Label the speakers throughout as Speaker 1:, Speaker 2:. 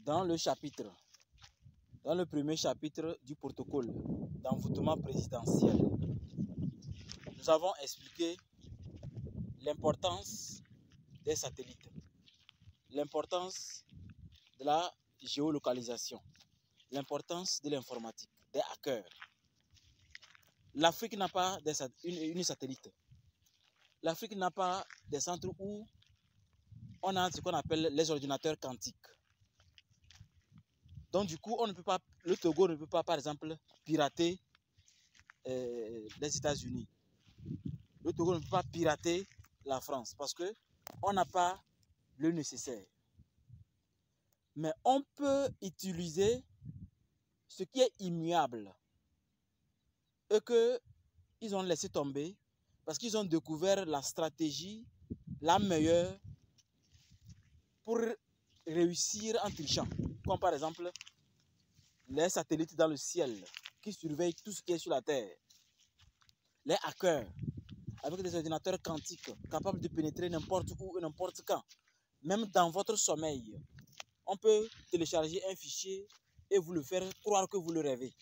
Speaker 1: dans le premier chapitre du protocole d'envoûtement présidentiel, nous avons expliqué l'importance des satellites, l'importance de la géolocalisation, l'importance de l'informatique, des hackers. L'Afrique n'a pas une satellite. L'Afrique n'a pas des centres où on a ce qu'on appelle les ordinateurs quantiques. Donc du coup, le Togo ne peut pas, par exemple, pirater les États-Unis. Le Togo ne peut pas pirater la France parce qu'on n'a pas le nécessaire. Mais on peut utiliser ce qui est immuable et qu'ils ont laissé tomber parce qu'ils ont découvert la stratégie la meilleure pour réussir en trichant. Comme par exemple les satellites dans le ciel qui surveillent tout ce qui est sur la Terre. Les hackers avec des ordinateurs quantiques capables de pénétrer n'importe où et n'importe quand. Même dans votre sommeil, on peut télécharger un fichier et vous le faire croire que vous le rêvez.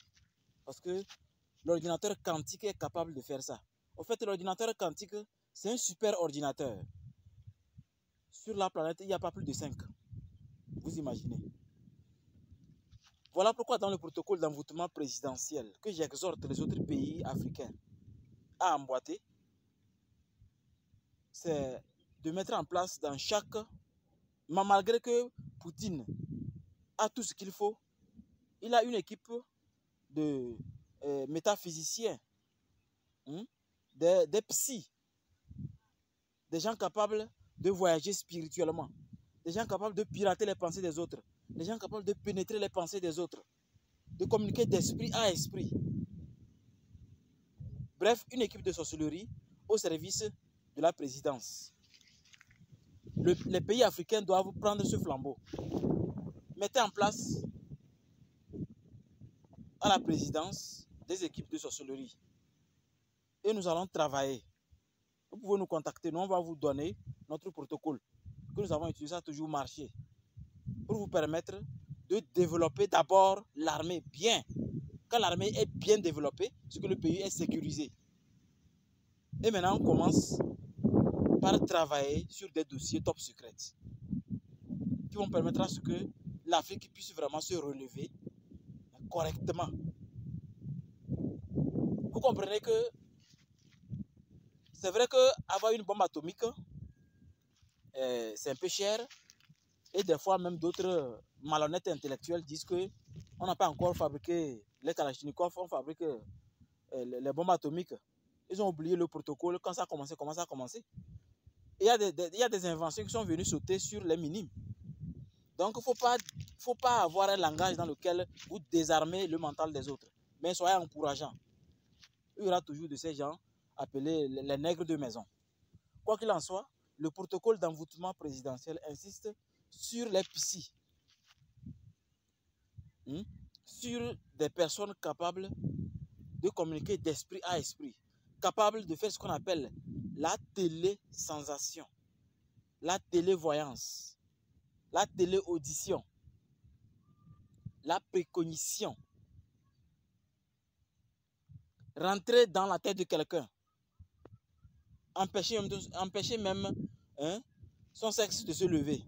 Speaker 1: Parce que l'ordinateur quantique est capable de faire ça. En fait, l'ordinateur quantique, c'est un super ordinateur. Sur la planète, il n'y a pas plus de 5. Vous imaginez. Voilà pourquoi dans le protocole d'envoûtement présidentiel que j'exhorte les autres pays africains à emboîter, c'est de mettre en place dans chaque... Malgré que Poutine a tout ce qu'il faut, il a une équipe de métaphysiciens, des psys, des gens capables de voyager spirituellement, des gens capables de pirater les pensées des autres, des gens capables de pénétrer les pensées des autres, de communiquer d'esprit à esprit. Bref, une équipe de sorcellerie au service de la présidence. Les pays africains doivent prendre ce flambeau. Mettez en place à la présidence des équipes de sorcellerie. Et nous allons travailler. Vous pouvez nous contacter, nous on va vous donner notre protocole que nous avons utilisé, ça a toujours marché, pour vous permettre de développer d'abord l'armée bien. Quand l'armée est bien développée, c'est que le pays est sécurisé. Et maintenant, on commence par travailler sur des dossiers top secrets qui vont permettre à ce que l'Afrique puisse vraiment se relever correctement. Vous comprenez que c'est vrai qu'avoir une bombe atomique, c'est un peu cher. Et des fois, même d'autres malhonnêtes intellectuels disent qu'on n'a pas encore fabriqué les Kalachnikov, on fabrique les bombes atomiques. Ils ont oublié le protocole quand ça a commencé, comment ça a commencé. Il y a des inventions qui sont venues sauter sur les minimes. Donc, il ne faut pas avoir un langage dans lequel vous désarmez le mental des autres. Mais soyez encourageants. Il y aura toujours de ces gens appelés les nègres de maison. Quoi qu'il en soit, le protocole d'envoûtement présidentiel insiste sur les psys. Sur des personnes capables de communiquer d'esprit à esprit. Capables de faire ce qu'on appelle la télésensation, la télévoyance, la téléaudition, la précognition. Rentrer dans la tête de quelqu'un, empêcher même son sexe de se lever.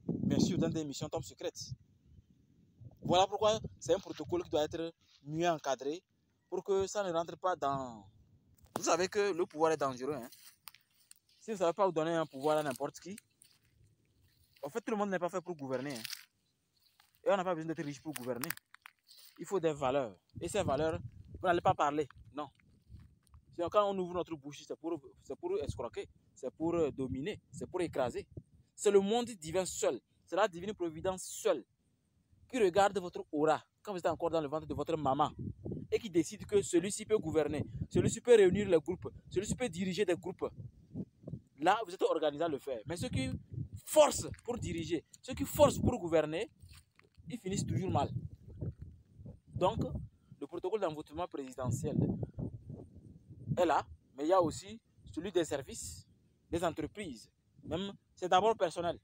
Speaker 1: Bien sûr, dans des missions top secrètes. Voilà pourquoi c'est un protocole qui doit être mieux encadré pour que ça ne rentre pas dans... Vous savez que le pouvoir est dangereux. Si vous ne savez pas vous donner un pouvoir à n'importe qui, en fait, tout le monde n'est pas fait pour gouverner. Et on n'a pas besoin d'être riche pour gouverner. Il faut des valeurs. Et ces valeurs, vous n'allez pas parler. Non. Sinon, quand on ouvre notre bouche, c'est pour escroquer, c'est pour dominer, c'est pour écraser. C'est le monde divin seul. C'est la divine providence seule qui regarde votre aura quand vous êtes encore dans le ventre de votre maman et qui décide que celui-ci peut gouverner, celui-ci peut réunir les groupes, celui-ci peut diriger des groupes. Là, vous êtes organisé à le faire. Mais ceux qui forcent pour diriger, ceux qui forcent pour gouverner, ils finissent toujours mal. Donc, le protocole d'envoûtement présidentiel est là, mais il y a aussi celui des services, des entreprises. Même, c'est d'abord personnel.